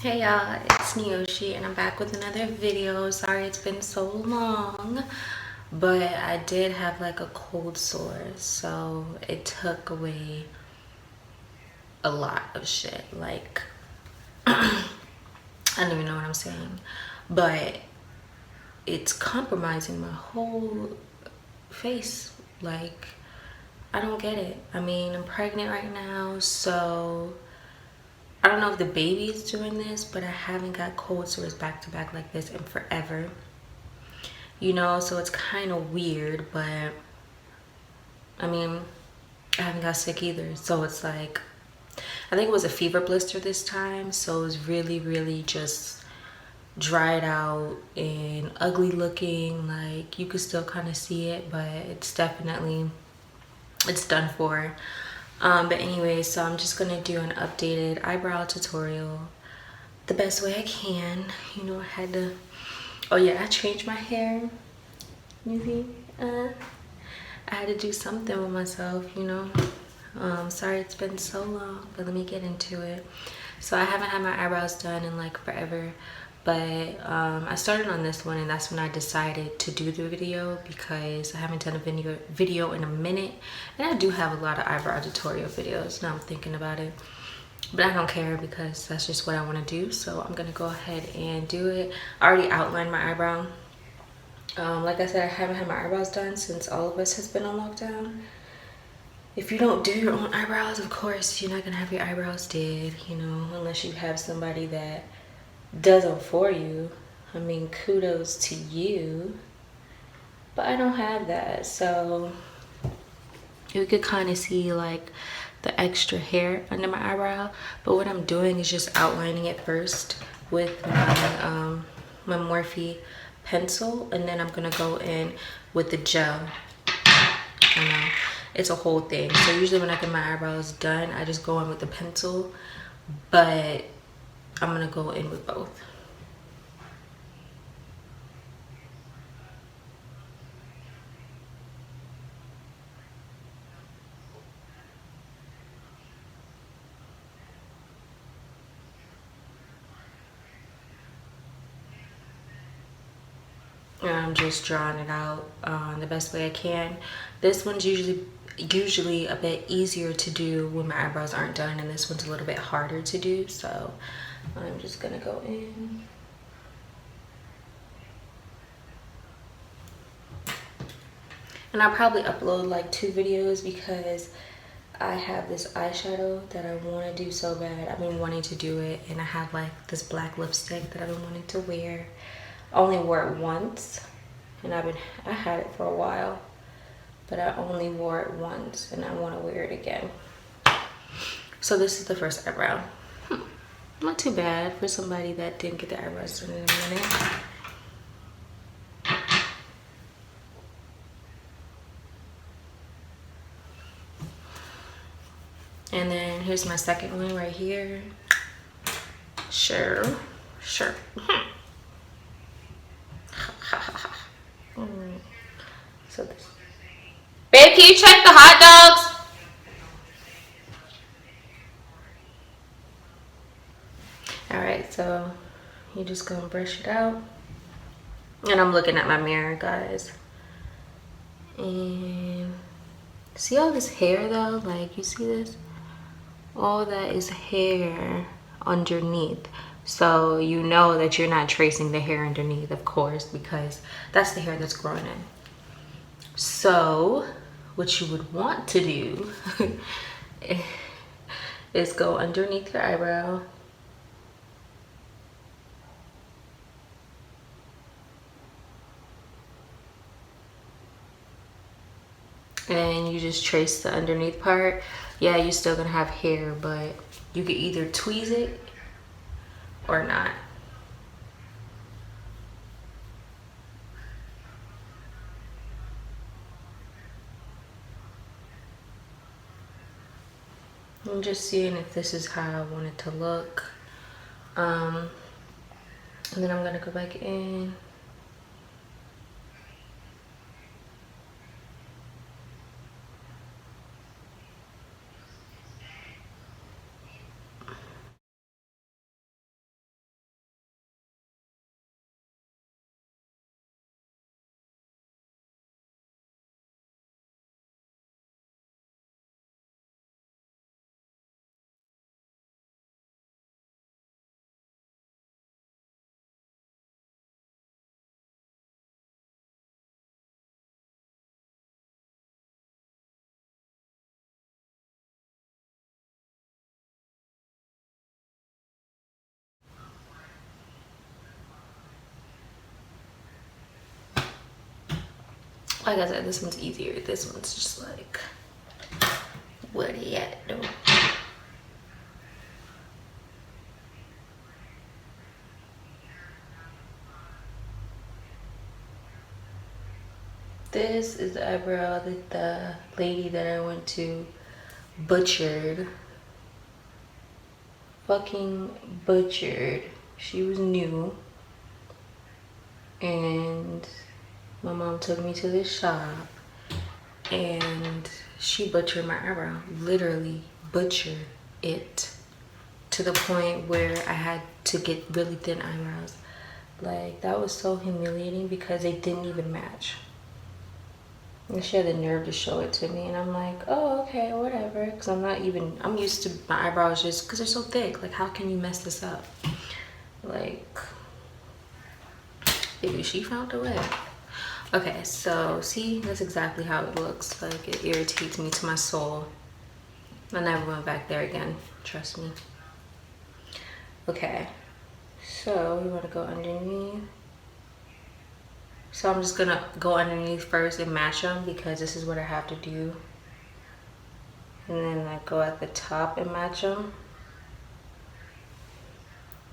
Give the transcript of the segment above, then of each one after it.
Hey y'all, it's Neoshi and I'm back with another video. Sorry it's been so long, but I did have like a cold sore, so it took away a lot of shit. Like, I don't even know what I'm saying, but it's compromising my whole face. Like, I don't get it. I mean, I'm pregnant right now, so I don't know if the baby is doing this, but I haven't got cold sores back to back like this in forever. You know, so it's kind of weird, but I mean, I haven't got sick either. So it's like, I think it was a fever blister this time. So it was really, really just dried out and ugly looking. Like you could still kind of see it, but it's definitely, it's done for. But anyway, so I'm just gonna do an updated eyebrow tutorial the best way I can. You know, I had to, oh yeah, I changed my hair. You see? I had to do something with myself, you know. Sorry it's been so long, but let me get into it. So I haven't had my eyebrows done in like forever, but I started on this one and that's when I decided to do the video because I haven't done a video in a minute, and I do have a lot of eyebrow tutorial videos now I'm thinking about it, but I don't care because that's just what I want to do. So I'm gonna go ahead and do it. I already outlined my eyebrow. Like I said, I haven't had my eyebrows done since all of us has been on lockdown. If you don't do your own eyebrows, of course, you're not gonna have your eyebrows did, you know, unless you have somebody that does them for you. I mean, kudos to you. But I don't have that, so you could kind of see like the extra hair under my eyebrow. But what I'm doing is just outlining it first with my Morphe pencil, and then I'm gonna go in with the gel. I know it's a whole thing. So usually when I get my eyebrows done, I just go in with the pencil, but I'm gonna go in with both. And I'm just drawing it out the best way I can. This one's usually a bit easier to do when my eyebrows aren't done, and this one's a little bit harder to do. So I'm just gonna go in. And I'll probably upload like 2 videos because I have this eyeshadow that I want to do so bad. I've been wanting to do it, and I have like this black lipstick that I've been wanting to wear. I only wore it once, and I had it for a while, but I only wore it once, and I want to wear it again. So this is the first eyebrow. Not too bad for somebody that didn't get the eyebrows done in a minute. And then here's my second one right here. Sure. So this. Babe, can you check the hot dogs? Alright, so you just gonna brush it out. And I'm looking at my mirror, guys. And see all this hair though? Like, you see this? All that is hair underneath. So you know that you're not tracing the hair underneath, of course, because that's the hair that's growing in. So what you would want to do is go underneath your eyebrow. And you just trace the underneath part. Yeah, you're still gonna have hair, but you can either tweeze it or not. I'm just seeing if this is how I want it to look. And then I'm gonna go back in. Like I said, this one's easier. This one's just like, what you at though? This is the eyebrow that the lady that I went to butchered. Fucking butchered. She was new. And my mom took me to this shop. And she butchered my eyebrow. Literally butchered it. To the point where I had to get really thin eyebrows. Like, that was so humiliating because they didn't even match. And she had the nerve to show it to me, and I'm like, oh, okay, whatever. Because I'm used to my eyebrows just because they're so thick. Like, how can you mess this up? Like, maybe she found a way. Okay, so see, that's exactly how it looks. Like, it irritates me to my soul. I never went back there again, trust me. Okay, so we want to go underneath. So I'm just gonna go underneath first and match them because this is what I have to do. And then I go at the top and match them.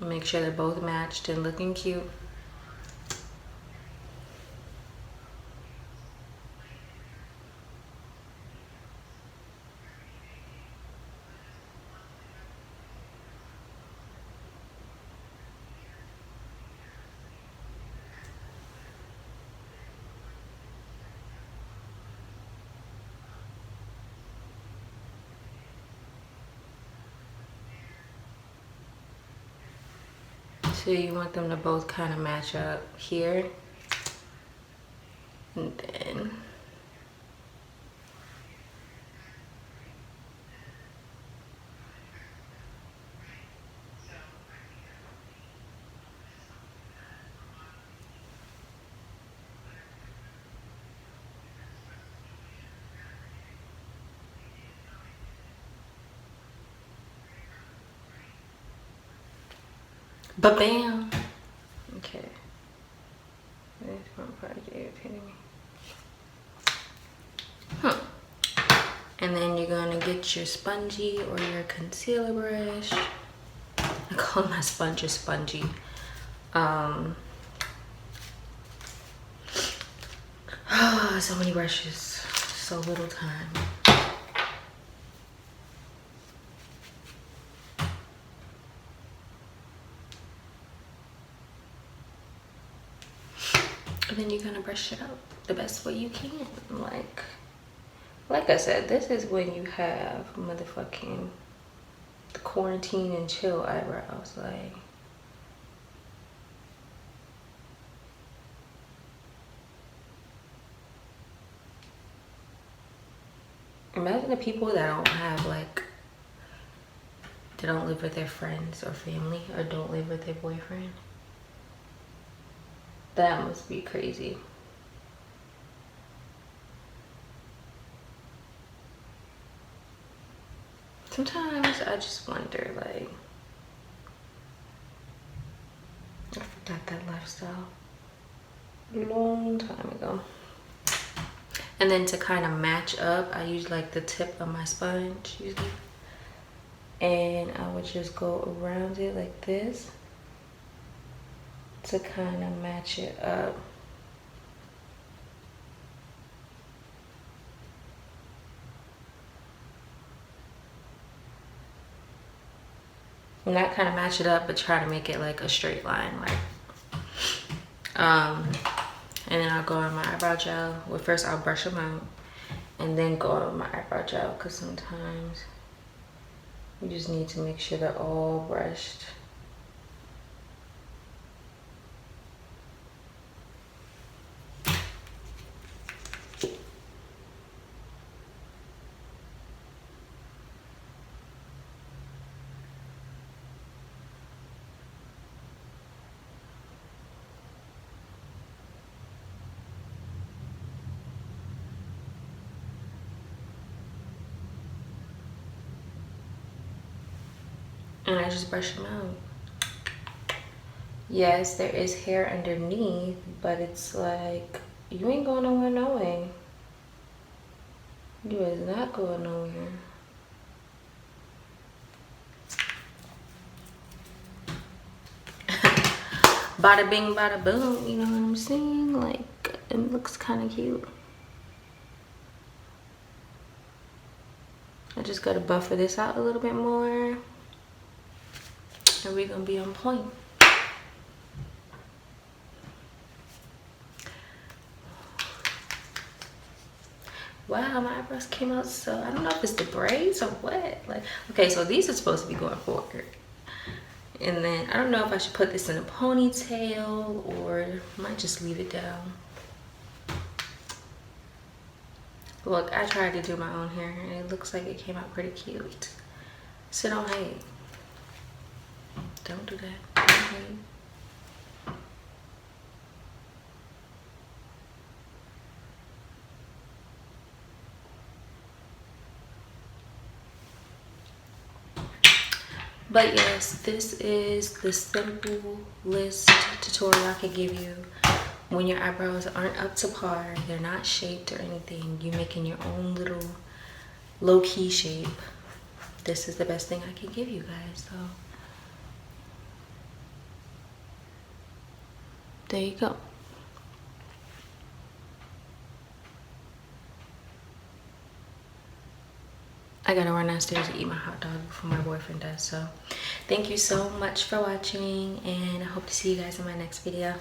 Make sure they're both matched and looking cute. So you want them to both kind of match up here. And then ba-bam. Okay. This one part is irritating me. And then you're gonna get your spongy or your concealer brush. I call my sponge a spongy. So many brushes, so little time. And then you're gonna brush it up the best way you can. Like I said, this is when you have motherfucking the quarantine and chill eyebrows. Like, imagine the people that don't have, like, they don't live with their friends or family or don't live with their boyfriend. That must be crazy. Sometimes I just wonder, like, I forgot that lifestyle a long time ago. And then to kind of match up, I use like the tip of my sponge usually. And I would just go around it like this to kind of match it up. Not kind of match it up, but try to make it like a straight line, like. And then I'll go on my eyebrow gel. Well, first I'll brush them out, and then go on my eyebrow gel, because sometimes you just need to make sure they're all brushed. And I just brush them out. Yes, there is hair underneath, but it's like You ain't going nowhere, no way. You is not going nowhere. Bada bing, bada boom, you know what I'm saying? Like, it looks kind of cute. I just gotta buffer this out a little bit more, and we're gonna be on point. Wow, my eyebrows came out so, I don't know if it's the braids or what. Like, okay, so these are supposed to be going forward. And then I don't know if I should put this in a ponytail or I might just leave it down. Look, I tried to do my own hair and it looks like it came out pretty cute. So don't hate. Don't do that. Don't hate. But yes, this is the simplest tutorial I could give you. When your eyebrows aren't up to par, they're not shaped or anything, you're making your own little low-key shape. This is the best thing I can give you guys. So there you go. I gotta run downstairs to eat my hot dog before my boyfriend does. So thank you so much for watching, and I hope to see you guys in my next video.